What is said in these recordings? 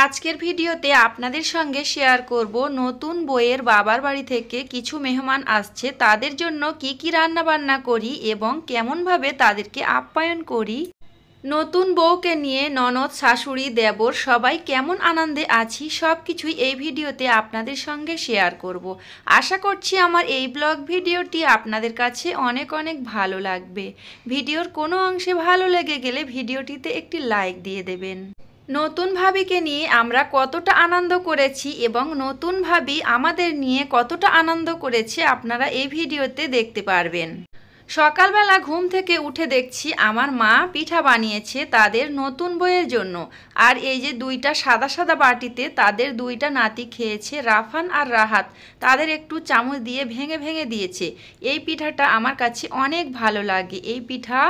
আজকের ভিডিওতে আপনাদের সঙ্গে শেয়ার করব নতুন বউয়ের বাবার বাড়ি থেকে কিছু মেহমান আসছে তাদের জন্য কি কি রান্না বান্না করি এবং কেমনভাবে তাদেরকে আপ্যায়ন করি। নতুন বউকে নিয়ে ননদ শাশুড়ি দেবর সবাই কেমন আনন্দে আছি সব কিছুই এই ভিডিওতে আপনাদের সঙ্গে শেয়ার করব। আশা করছি আমার এই ব্লগ ভিডিওটি আপনাদের কাছে অনেক অনেক ভালো লাগবে। ভিডিওর কোনো অংশে ভালো লেগে গেলে ভিডিওটিতে একটি লাইক দিয়ে দেবেন। নতুন ভাবিকে নিয়ে আমরা কতটা আনন্দ করেছি এবং নতুন ভাবি আমাদের নিয়ে কতটা আনন্দ করেছে আপনারা এই ভিডিওতে দেখতে পারবেন। সকালবেলা ঘুম থেকে উঠে দেখছি আমার মা পিঠা বানিয়েছে তাদের নতুন বউয়ের জন্য। আর এই যে দুইটা সাদা সাদা বাটিতে তাদের দুইটা নাতি খেয়েছে, রাফান আর রাহাত, তাদের একটু চামচ দিয়ে ভেঙে ভেঙে দিয়েছে। এই পিঠাটা আমার কাছে অনেক ভালো লাগে। এই পিঠা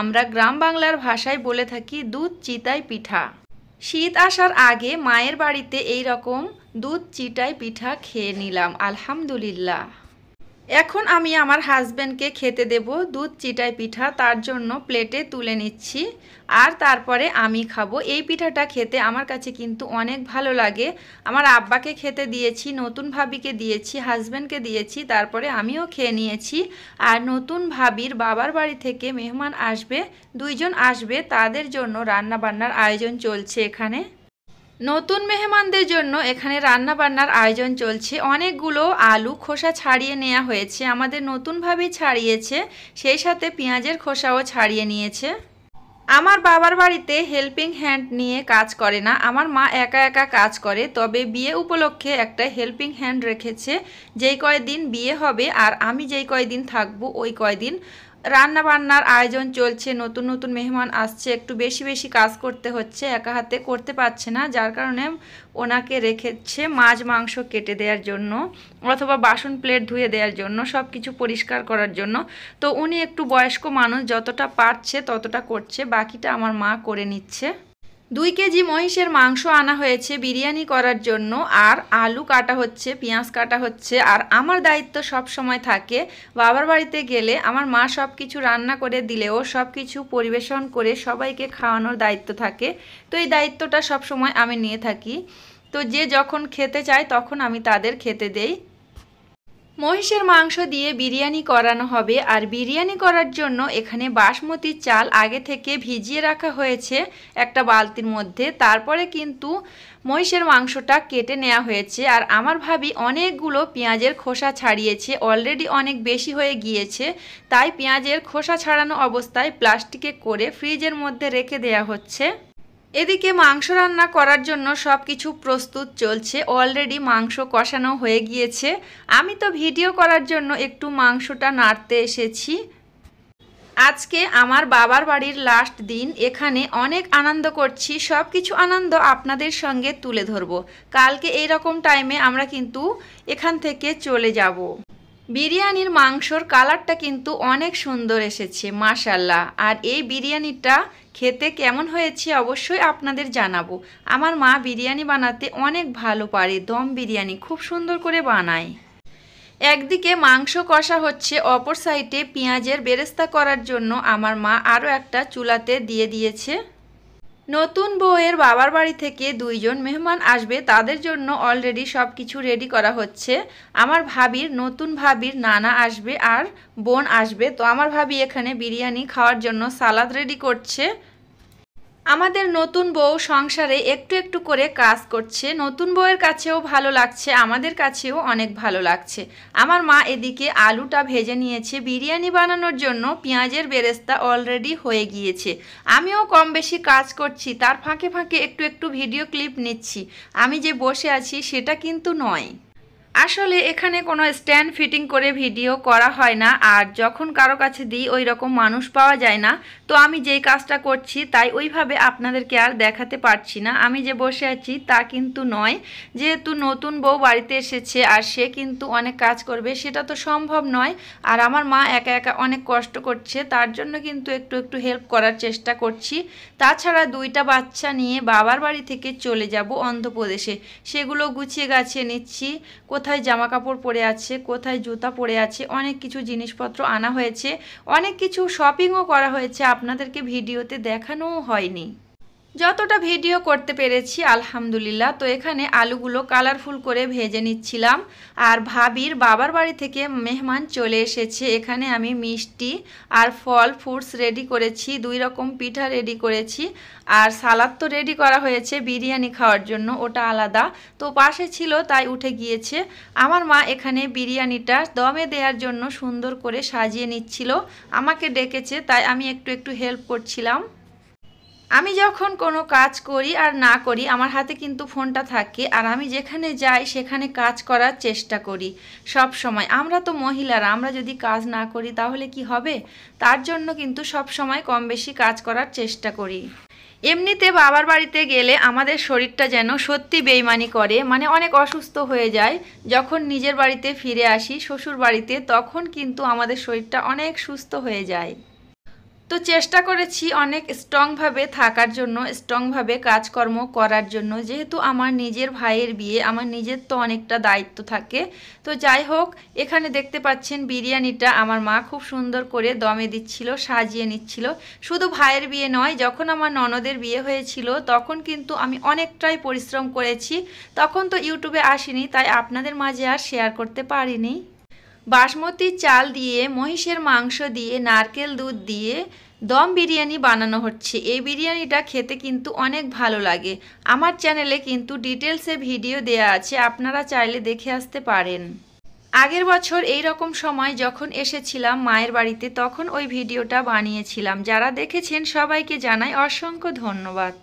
আমরা গ্রাম বাংলার ভাষায় বলে থাকি দুধ চিতাই পিঠা। শীত আসার আগে মায়ের বাড়িতে এই রকম দুধ চিটাই পিঠা খেয়ে নিলাম, আলহামদুলিল্লাহ। এখন আমি আমার হাজব্যান্ডকে খেতে দেব দুধ চিটাই পিঠা, তার জন্য প্লেটে তুলে নিচ্ছি আর তারপরে আমি খাবো। এই পিঠাটা খেতে আমার কাছে কিন্তু অনেক ভালো লাগে। আমার আব্বাকে খেতে দিয়েছি, নতুন ভাবিকে দিয়েছি, হাজব্যান্ডকে দিয়েছি, তারপরে আমিও খেয়ে নিয়েছি। আর নতুন ভাবির বাবার বাড়ি থেকে মেহমান আসবে, দুইজন আসবে, তাদের জন্য রান্না বান্নার আয়োজন চলছে এখানে। নতুন মেহমানদের জন্য এখানে রান্না বান্নার আয়োজন চলছে। অনেকগুলো আলু খোসা ছাড়িয়ে নেওয়া হয়েছে, আমাদের নতুন ভাবি ছাড়িয়েছে, সেই সাথে পেঁয়াজের খোসাও ছাড়িয়ে নিয়েছে। আমার বাবার বাড়িতে হেল্পিং হ্যান্ড নিয়ে কাজ করে না, আমার মা একা একা কাজ করে। তবে বিয়ে উপলক্ষে একটা হেল্পিং হ্যান্ড রেখেছে। যেই কয়দিন বিয়ে হবে আর আমি যেই কয়দিন থাকবো ওই কয়দিন রান্না বান্নার আয়োজন চলছে। নতুন নতুন মেহমান আসছে, একটু বেশি বেশি কাজ করতে হচ্ছে, একা হাতে করতে পারছে না, যার কারণে ওনাকে রেখেছে মাছ মাংস কেটে দেওয়ার জন্য অথবা বাসন প্লেট ধুয়ে দেওয়ার জন্য, সব কিছু পরিষ্কার করার জন্য। তো উনি একটু বয়স্ক মানুষ, যতটা পারছে ততটা করছে, বাকিটা আমার মা করে নিচ্ছে। 2 কেজি মহিষের মাংস আনা হয়েছে বিরিয়ানি করার জন্য, আর আলু কাটা হচ্ছে, পেঁয়াজ কাটা হচ্ছে। আর আমার দায়িত্ব সব সময় থাকে বাবার বাড়িতে গেলে আমার মা সব কিছু রান্না করে দিলেও সব কিছু পরিবেশন করে সবাইকে খাওয়ানোর দায়িত্ব থাকে। তো এই দায়িত্বটা সব সময় আমি নিয়ে থাকি। তো যে যখন খেতে চায় তখন আমি তাদের খেতে দেই। মহিষের মাংস দিয়ে বিরিয়ানি করানো হবে। আর বিরিয়ানি করার জন্য এখানে বাসমতি চাল আগে থেকে ভিজিয়ে রাখা হয়েছে একটা বালতির মধ্যে, তারপরে কিন্তু মহিষের মাংসটা কেটে নেওয়া হয়েছে। আর আমার ভাবি অনেকগুলো পেঁয়াজের খোসা ছাড়িয়েছে, অলরেডি অনেক বেশি হয়ে গিয়েছে, তাই পেঁয়াজের খোসা ছাড়ানো অবস্থায় প্লাস্টিকে করে ফ্রিজের মধ্যে রেখে দেওয়া হচ্ছে। এদিকে মাংস রান্না করার জন্য সব কিছু প্রস্তুত চলছে, অলরেডি মাংস কষানো হয়ে গিয়েছে। আমি তো ভিডিও করার জন্য একটু মাংসটা নাড়তে এসেছি। আজকে আমার বাবার বাড়ির লাস্ট দিন, এখানে অনেক আনন্দ করছি, সব কিছু আনন্দ আপনাদের সঙ্গে তুলে ধরবো। কালকে এই রকম টাইমে আমরা কিন্তু এখান থেকে চলে যাব। বিরিয়ানির মাংসর কালারটা কিন্তু অনেক সুন্দর এসেছে মাশাআল্লাহ। আর এই বিরিয়ানিটা খেতে কেমন হয়েছে অবশ্যই আপনাদের জানাবো। আমার মা বিরিয়ানি বানাতে অনেক ভালো পারে, দম বিরিয়ানি খুব সুন্দর করে বানায়। একদিকে মাংস কষা হচ্ছে, অপর সাইডে পেঁয়াজের বেরেস্তা করার জন্য আমার মা আরও একটা চুলাতে দিয়ে দিয়েছে। নতুন বউয়ের বাবার বাড়ি থেকে 2 জন মেহমান আসবে, তাদের জন্য অলরেডি সব কিছু রেডি করা হচ্ছে। আমার ভাবির নতুন ভাবির নানা আসবে আর বোন আসবে। তো আমার ভাবি এখানে বিরিয়ানি খাওয়ার জন্য সালাদ রেডি করছে। আমাদের নতুন বউ সংসারে একটু একটু করে কাজ করছে, নতুন বউয়ের কাছেও ভালো লাগছে, আমাদের কাছেও অনেক ভালো লাগছে। আমার মা এদিকে আলুটা ভেজে নিয়েছে, বিরিয়ানি বানানোর জন্য পেঁয়াজের বেরেস্তা অলরেডি হয়ে গিয়েছে। আমিও কম বেশি কাজ করছি, তার ফাঁকে ফাঁকে একটু একটু ভিডিও ক্লিপ নিচ্ছি। আমি যে বসে আছি সেটা কিন্তু নয়। আসলে এখানে কোনো স্ট্যান্ড ফিটিং করে ভিডিও করা হয় না, আর যখন কারো কাছে দিই ওই রকম মানুষ পাওয়া যায় না। তো আমি যেই কাজটা করছি তাই ওইভাবে আপনাদেরকে আর দেখাতে পারছি না। আমি যে বসে আছি তা কিন্তু নয়, যেহেতু নতুন বউ বাড়িতে এসেছে আর সে কিন্তু অনেক কাজ করবে, সেটা তো সম্ভব নয়। আর আমার মা একা একা অনেক কষ্ট করছে, তার জন্য কিন্তু একটু একটু হেল্প করার চেষ্টা করছি। তাছাড়া 2টা বাচ্চা নিয়ে বাবার বাড়ি থেকে চলে যাব অন্ধ্রপ্রদেশে, সেগুলো গুছিয়ে গাছিয়ে নিচ্ছি। কোথায় জামা কাপড় পরে আছে, কোথায় জুতা পরে আছে, অনেক কিছু জিনিসপত্র আনা হয়েছে, অনেক কিছু শপিংও করা হয়েছে, আপনাদেরকে ভিডিওতে দেখানোও হয়নি। যতটা ভিডিও করতে পেরেছি আলহামদুলিল্লাহ। তো এখানে আলুগুলো কালারফুল করে ভেজে নিচ্ছিলাম। আর ভাবির বাবার বাড়ি থেকে মেহমান চলে এসেছে। এখানে আমি মিষ্টি আর ফল ফ্রুটস রেডি করেছি, 2 রকম পিঠা রেডি করেছি, আর সালাদ তো রেডি করা হয়েছে বিরিয়ানি খাওয়ার জন্য, ওটা আলাদা। তো পাশে ছিল তাই উঠে গিয়েছে। আমার মা এখানে বিরিয়ানিটা দমে দেওয়ার জন্য সুন্দর করে সাজিয়ে নিচ্ছিল, আমাকে ডেকেছে তাই আমি একটু একটু হেল্প করছিলাম। আমি যখন কোনো কাজ করি আর না করি আমার হাতে কিন্তু ফোনটা থাকে, আর আমি যেখানে যাই সেখানে কাজ করার চেষ্টা করি সব সময়। আমরা তো মহিলারা, আমরা যদি কাজ না করি তাহলে কি হবে? তার জন্য কিন্তু সব সময় কম বেশি কাজ করার চেষ্টা করি। এমনিতে বাবার বাড়িতে গেলে আমাদের শরীরটা যেন সত্যি বেইমানি করে, মানে অনেক অসুস্থ হয়ে যায়। যখন নিজের বাড়িতে ফিরে আসি শ্বশুর বাড়িতে তখন কিন্তু আমাদের শরীরটা অনেক সুস্থ হয়ে যায়। তো চেষ্টা করেছি অনেক স্ট্রংভাবে থাকার জন্য, স্ট্রংভাবে কাজকর্ম করার জন্য, যেহেতু আমার নিজের ভাইয়ের বিয়ে, আমার নিজের তো অনেকটা দায়িত্ব থাকে। তো যাই হোক, এখানে দেখতে পাচ্ছেন বিরিয়ানিটা আমার মা খুব সুন্দর করে দমে দিচ্ছিল, সাজিয়ে নিচ্ছিল। শুধু ভাইয়ের বিয়ে নয়, যখন আমার ননদের বিয়ে হয়েছিল তখন কিন্তু আমি অনেকটাই পরিশ্রম করেছি। তখন তো ইউটিউবে আসিনি তাই আপনাদের মাঝে আর শেয়ার করতে পারিনি। বাসমতি চাল দিয়ে, মহিষের মাংস দিয়ে, নারকেল দুধ দিয়ে দম বিরিয়ানি বানানো হচ্ছে। এই বিরিয়ানিটা খেতে কিন্তু অনেক ভালো লাগে। আমার চ্যানেলে কিন্তু ডিটেলসে ভিডিও দেয়া আছে, আপনারা চাইলে দেখে আসতে পারেন। আগের বছর এই রকম সময় যখন এসেছিলাম মায়ের বাড়িতে তখন ওই ভিডিওটা বানিয়েছিলাম। যারা দেখেছেন সবাইকে জানাই অসংখ্য ধন্যবাদ।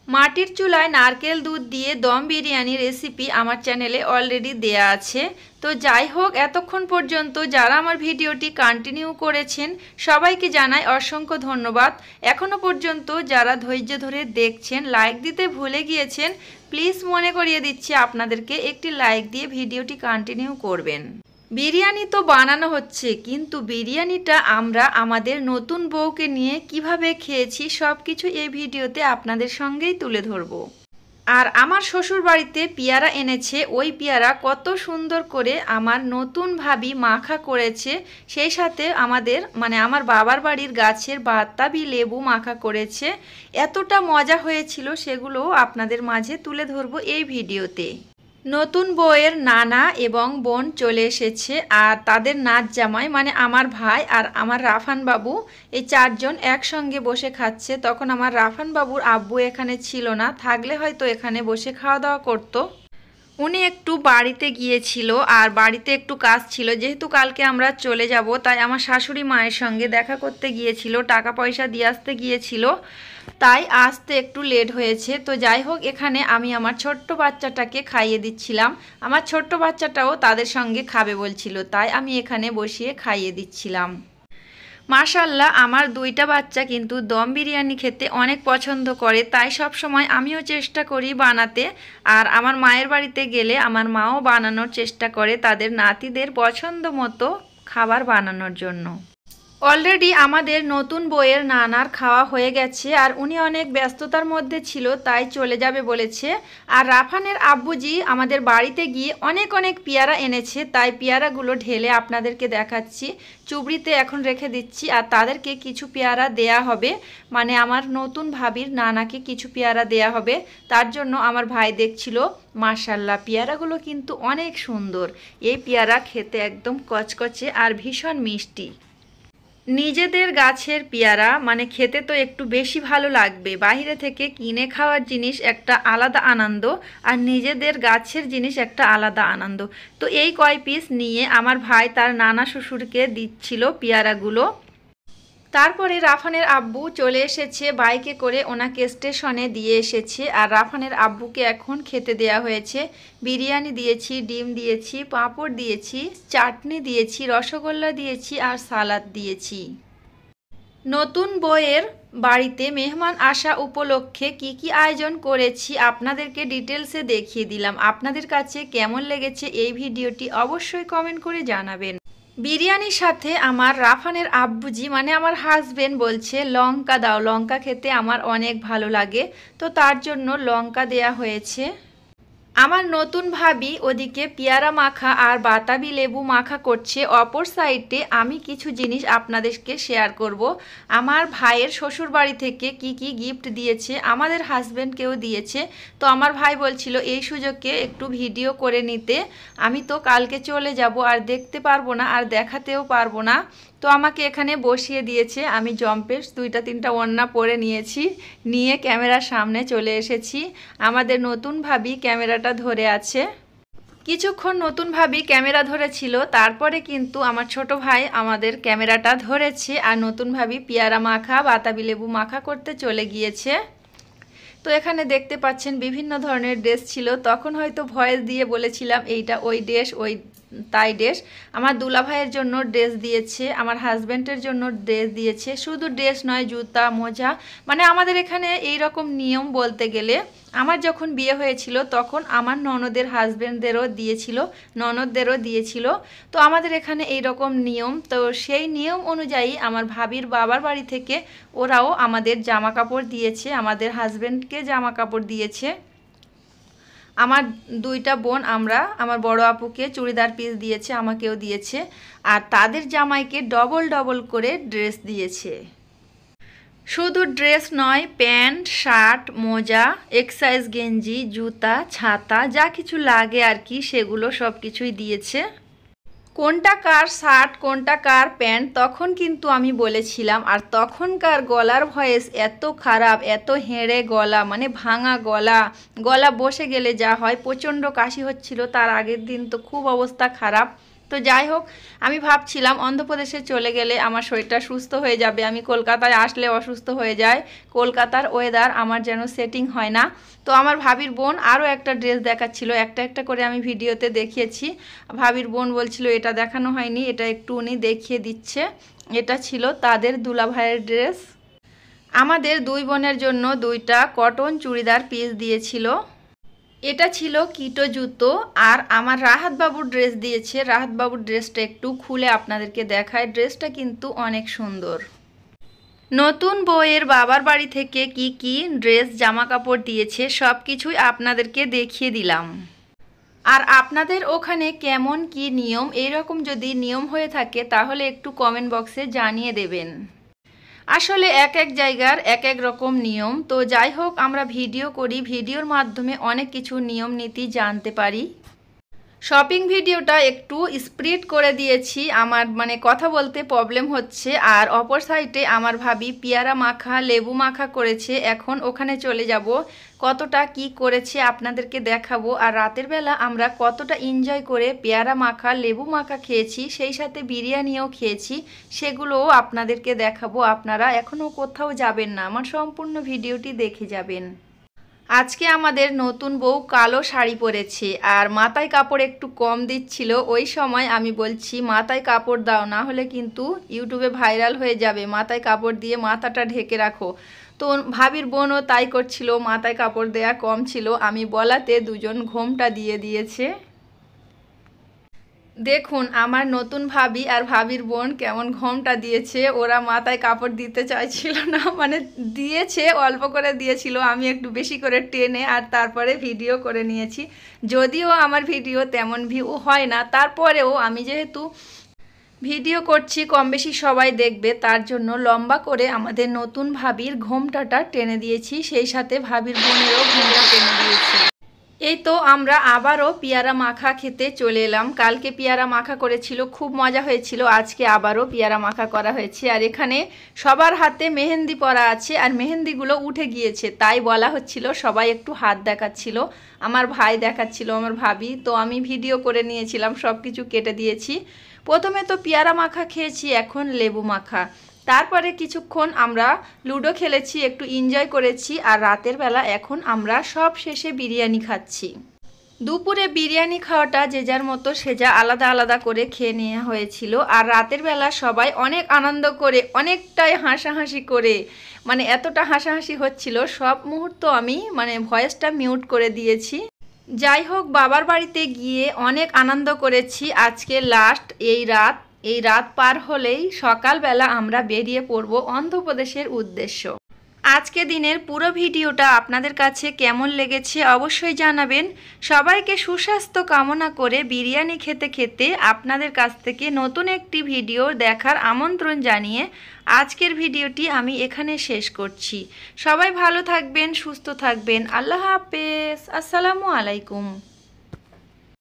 মাটির চুলায় নারকেল দুধ দিয়ে দম বিরিয়ানি রেসিপি আমার চ্যানেলে অলরেডি দেয়া আছে। তো যাই হোক, এতক্ষণ পর্যন্ত যারা আমার ভিডিওটি কন্টিনিউ করেছেন সবাইকে জানাই অসংখ্য ধন্যবাদ। এখনও পর্যন্ত যারা ধৈর্য ধরে দেখছেন, লাইক দিতে ভুলে গিয়েছেন, প্লিজ মনে করিয়ে দিচ্ছি আপনাদেরকে একটি লাইক দিয়ে ভিডিওটি কন্টিনিউ করবেন। বিরিয়ানি তো বানানো হচ্ছে, কিন্তু বিরিয়ানিটা আমরা আমাদের নতুন বউকে নিয়ে কিভাবে খেয়েছি সব কিছু এই ভিডিওতে আপনাদের সঙ্গেই তুলে ধরব। আর আমার শ্বশুর বাড়িতে পেয়ারা এনেছে, ওই পেয়ারা কত সুন্দর করে আমার নতুন ভাবি মাখা করেছে, সেই সাথে আমার বাবার বাড়ির গাছের বাতাবি লেবু মাখা করেছে। এতটা মজা হয়েছিল, সেগুলোও আপনাদের মাঝে তুলে ধরব এই ভিডিওতে। নতুন বউয়ের নানা এবং বোন চলে এসেছে, আর তাদের নাচ জামাই মানে আমার ভাই আর আমার রাফান বাবু, এই 4 জন একসঙ্গে বসে খাচ্ছে। তখন আমার রাফান বাবুর আব্বু এখানে ছিল না, থাকলে হয়তো এখানে বসে খাওয়া দাওয়া করতো। উনি একটু বাড়িতে গিয়েছিল, আর বাড়িতে একটু কাজ ছিল, যেহেতু কালকে আমরা চলে যাব তাই আমার শাশুড়ি মায়ের সঙ্গে দেখা করতে গিয়েছিল, টাকা পয়সা দিয়ে আসতে গিয়েছিল, তাই আসতে একটু লেট হয়েছে। তো যাই হোক, এখানে আমি আমার ছোট্ট বাচ্চাটাকে খাইয়ে দিচ্ছিলাম। আমার ছোট্ট বাচ্চাটাও তাদের সঙ্গে খাবে বলছিল, তাই আমি এখানে বসিয়ে খাইয়ে দিচ্ছিলাম। মাশাআল্লাহ, আমার 2টা বাচ্চা কিন্তু দম বিরিয়ানি খেতে অনেক পছন্দ করে, তাই সব সময় আমিও চেষ্টা করি বানাতে। আর আমার মায়ের বাড়িতে গেলে আমার মাও বানানোর চেষ্টা করে তাদের নাতিদের পছন্দ মতো খাবার বানানোর জন্য। অলরেডি আমাদের নতুন বউয়ের নানার খাওয়া হয়ে গেছে, আর উনি অনেক ব্যস্ততার মধ্যে ছিল তাই চলে যাবে বলেছে। আর রাফানের আব্বুজি আমাদের বাড়িতে গিয়ে অনেক অনেক পেয়ারা এনেছে, তাই পেয়ারাগুলো ঢেলে আপনাদেরকে দেখাচ্ছি। চুবড়িতে এখন রেখে দিচ্ছি, আর তাদেরকে কিছু পেয়ারা দেয়া হবে, মানে আমার নতুন ভাবির নানাকে কিছু পেয়ারা দেয়া হবে। তার জন্য আমার ভাই দেখছিল। মাশাআল্লাহ, পেয়ারাগুলো কিন্তু অনেক সুন্দর। এই পেয়ারা খেতে একদম কচকচে আর ভীষণ মিষ্টি। নিজেদের গাছের পেয়ারা মানে খেতে তো একটু বেশি ভালো লাগবে। বাইরে থেকে কিনে খাওয়ার জিনিস একটা আলাদা আনন্দ, আর নিজেদের গাছের জিনিস একটা আলাদা আনন্দ। তো এই কয় পিস নিয়ে আমার ভাই তার নানা শ্বশুরকে দিচ্ছিল পেয়ারাগুলো। তারপরে রাফানের আব্বু চলে এসেছে, বাইকে করে ওনাকে স্টেশনে দিয়ে এসেছে। আর রাফানের আব্বুকে এখন খেতে দেয়া হয়েছে। বিরিয়ানি দিয়েছি, ডিম দিয়েছি, পাঁপড় দিয়েছি, চাটনি দিয়েছি, রসগোল্লা দিয়েছি, আর সালাদ দিয়েছি। নতুন বউয়ের বাড়িতে মেহমান আসা উপলক্ষে কি কি আয়োজন করেছি আপনাদেরকে ডিটেলসে দেখিয়ে দিলাম। আপনাদের কাছে কেমন লেগেছে এই ভিডিওটি অবশ্যই কমেন্ট করে জানাবেন। বিরিয়ানির সাথে আমার রাফানের আব্বুজি মানে আমার হাজবেন্ড বলছে লঙ্কা দাও, লঙ্কা খেতে আমার অনেক ভালো লাগে, তো তার জন্য লঙ্কা দেয়া হয়েছে। আমার নতুন ভাবি ওদিকে পেয়ারা মাখা আর বাতাবি লেবু মাখা করছে, অপর সাইডে আমি কিছু জিনিস আপনাদেরকে শেয়ার করব। আমার ভাইয়ের শ্বশুর বাড়ি থেকে কি কি গিফট দিয়েছে, আমাদের হাজব্যান্ডকেও দিয়েছে। তো আমার ভাই বলছিল এই সুযোগে একটু ভিডিও করে নিতে, আমি তো কালকে চলে যাব আর দেখতে পারবো না আর দেখাতেও পারবো না। তো আমাকে এখানে বসিয়ে দিয়েছে, আমি জম্পেশ 2-3টা ওড়না পরে নিয়েছি, নিয়ে ক্যামেরার সামনে চলে এসেছি। আমাদের নতুন ভাবি ক্যামেরাটা ধরে আছে। কিছুক্ষণ নতুন ভাবি ক্যামেরা ধরেছিল, তারপরে কিন্তু আমার ছোট ভাই আমাদের ক্যামেরাটা ধরেছে আর নতুন ভাবি পেয়ারা মাখা বাতাবি লেবু মাখা করতে চলে গিয়েছে। তো এখানে দেখতে পাচ্ছেন বিভিন্ন ধরনের ড্রেস ছিল, তখন হয়তো ভয়েস দিয়ে বলেছিলাম এইটা ওই ড্রেস ওই তাই ড্রেস। আমার দুলা ভাইয়ের জন্য ড্রেস দিয়েছে, আমার হাজব্যান্ডের জন্য ড্রেস দিয়েছে। শুধু ড্রেস নয়, জুতা মোজা, মানে আমাদের এখানে এই রকম নিয়ম বলতে গেলে আমার যখন বিয়ে হয়েছিল তখন আমার ননদের হাজব্যান্ডদেরও দিয়েছিল। তো আমাদের এখানে এই রকম নিয়ম, তো সেই নিয়ম অনুযায়ী আমার ভাবির বাবার বাড়ি থেকে ওরাও আমাদের জামা কাপড় দিয়েছে, আমাদের হাজব্যান্ডকে জামা কাপড় দিয়েছে। আমার 2টা বোন আমার বড় আপুকে চুড়িদার পিস দিয়েছে, আমাকেও দিয়েছে, আর তাদের জামাইকে ডবল ডবল করে ড্রেস দিয়েছে। শুধু ড্রেস নয়, প্যান্ট, শার্ট, মোজা, এক্সারসাইজ গেঞ্জি, জুতা, ছাতা, যা কিছু লাগে আর কি সেগুলো সব কিছুই দিয়েছে। কোনটা কার শার্ট কোনটা কার প্যান্ট তখন কিন্তু আমি বলেছিলাম, আর তখনকার গলার ভয়েস এত খারাপ, এত হেঁড়ে গলা, মানে ভাঙা গলা বসে গেলে যা হয়, প্রচণ্ড কাশি হচ্ছিল তার আগের দিন, তো খুব অবস্থা খারাপ। তো যাই হোক, আমি ভাবছিলাম অন্ধ্রপ্রদেশে চলে গেলে আমার শরীরটা সুস্থ হয়ে যাবে, আমি কলকাতায় আসলে অসুস্থ হয়ে যায়, কলকাতার ওয়েদার আমার যেন সেটিং হয় না। তো আমার ভাবির বোন আরও একটা ড্রেস দেখাচ্ছিল, একটা একটা করে আমি ভিডিওতে দেখিয়েছি। ভাবির বোন বলছিল এটা দেখানো হয়নি, এটা একটু উনি দেখিয়ে দিচ্ছে। এটা ছিল তাদের দুলাভাইয়ের ড্রেস। আমাদের 2 বোনের জন্য 2টা কটন চুড়িদার পিস দিয়েছিল। এটা ছিল কিটো জুতো। আর আমার রাহাত বাবুর ড্রেস দিয়েছে, রাহাত বাবুর ড্রেসটা একটু খুলে আপনাদেরকে দেখায়, ড্রেসটা কিন্তু অনেক সুন্দর। নতুন বউয়ের বাবার বাড়ি থেকে কি কি ড্রেস জামা কাপড় দিয়েছে সব কিছুই আপনাদেরকে দেখিয়ে দিলাম। আর আপনাদের ওখানে কেমন কি নিয়ম, এইরকম যদি নিয়ম হয়ে থাকে তাহলে একটু কমেন্ট বক্সে জানিয়ে দেবেন। আসলে এক এক জায়গার এক এক রকম নিয়ম। তো যাই হোক, আমরা ভিডিও করি, ভিডিওর মাধ্যমে অনেক কিছু নিয়ম নীতি জানতে পারি। শপিং ভিডিওটা একটু স্প্রিড করে দিয়েছি, আমার মানে কথা বলতে প্রবলেম হচ্ছে। আর অপর সাইডে আমার ভাবি পেয়ারা মাখা লেবু মাখা করেছে, এখন ওখানে চলে যাব, কতটা কি করেছে আপনাদেরকে দেখাবো। আর রাতের বেলা আমরা কতটা এনজয় করে পেয়ারা মাখা লেবু মাখা খেয়েছি, সেই সাথে বিরিয়ানিও খেয়েছি, সেগুলোও আপনাদেরকে দেখাবো। আপনারা এখনও কোথাও যাবেন না, আমার সম্পূর্ণ ভিডিওটি দেখে যাবেন। আজকে আমাদের নতুন বউ কালো শাড়ি পরেছে আর মাথায় কাপড় একটু কম দিচ্ছিল, ওই সময় আমি বলছি মাথায় কাপড় দাও, না হলে কিন্তু ইউটিউবে ভাইরাল হয়ে যাবে, মাথায় কাপড় দিয়ে মাথাটা ঢেকে রাখো। তো ভাবির বোনও তাই করছিল, মাথায় কাপড় দেয়া কম ছিল, আমি বলাতে দুজন ঘোমটা দিয়ে দিয়েছে। দেখুন আমার নতুন ভাবি আর ভাবির বোন কেমন ঘোমটা দিয়েছে, ওরা মাথায় কাপড় দিতে চাইছিল না, মানে দিয়েছে, অল্প করে দিয়েছিল, আমি একটু বেশি করে টেনে আর তারপরে ভিডিও করে নিয়েছি। যদিও আমার ভিডিও তেমন ভিউ হয় না, তারপরেও আমি যেহেতু ভিডিও করছি কম বেশি সবাই দেখবে, তার জন্য লম্বা করে আমাদের নতুন ভাবির ঘোমটাটা টেনে দিয়েছি, সেই সাথে ভাবির বোনেরও ঘোমটা টেনে দিয়েছি। এই তো আমরা আবারও পেয়ারা মাখা খেতে চলে এলাম। কালকে পেয়ারা মাখা করেছিল, খুব মজা হয়েছিল, আজকে আবারও পেয়ারা মাখা করা হয়েছে। আর এখানে সবার হাতে মেহেন্দি পরা আছে আর মেহেন্দিগুলো উঠে গিয়েছে, তাই বলা হচ্ছিল, সবাই একটু হাত দেখাচ্ছিল, আমার ভাই দেখাচ্ছিল, আমার ভাবি, তো আমি ভিডিও করে নিয়েছিলাম, সব কিছু কেটে দিয়েছি। প্রথমে তো পেয়ারা মাখা খেয়েছি, এখন লেবু মাখা, তারপরে কিছুক্ষণ আমরা লুডো খেলেছি, একটু এনজয় করেছি। আর রাতের বেলা এখন আমরা সব শেষে বিরিয়ানি খাচ্ছি। দুপুরে বিরিয়ানি খাওয়াটা যে যার মতো সেজা আলাদা আলাদা করে খেয়ে নেওয়া হয়েছিল। আর রাতের বেলা সবাই অনেক আনন্দ করে, অনেকটাই হাসাহাসি করে, মানে এতটা হাসাহাসি হচ্ছিল, সব মুহূর্ত আমি মানে ভয়েসটা মিউট করে দিয়েছি। যাই হোক, বাবার বাড়িতে গিয়ে অনেক আনন্দ করেছি। আজকে লাস্ট এই রাত পার হলেই সকালবেলা আমরা বেরিয়ে পড়ব অন্ধ্রপ্রদেশের উদ্দেশ্য। আজকে দিনের পুরো ভিডিওটা আপনাদের কাছে কেমন লেগেছে অবশ্যই জানাবেন। সবাইকে সুস্বাস্থ্য কামনা করে বিরিয়ানি খেতে খেতে আপনাদের কাছ থেকে নতুন একটি ভিডিও দেখার আমন্ত্রণ জানিয়ে আজকের ভিডিওটি আমি এখানে শেষ করছি। সবাই ভালো থাকবেন, সুস্থ থাকবেন। আল্লাহ হাফেজ। আসসালামু আলাইকুম।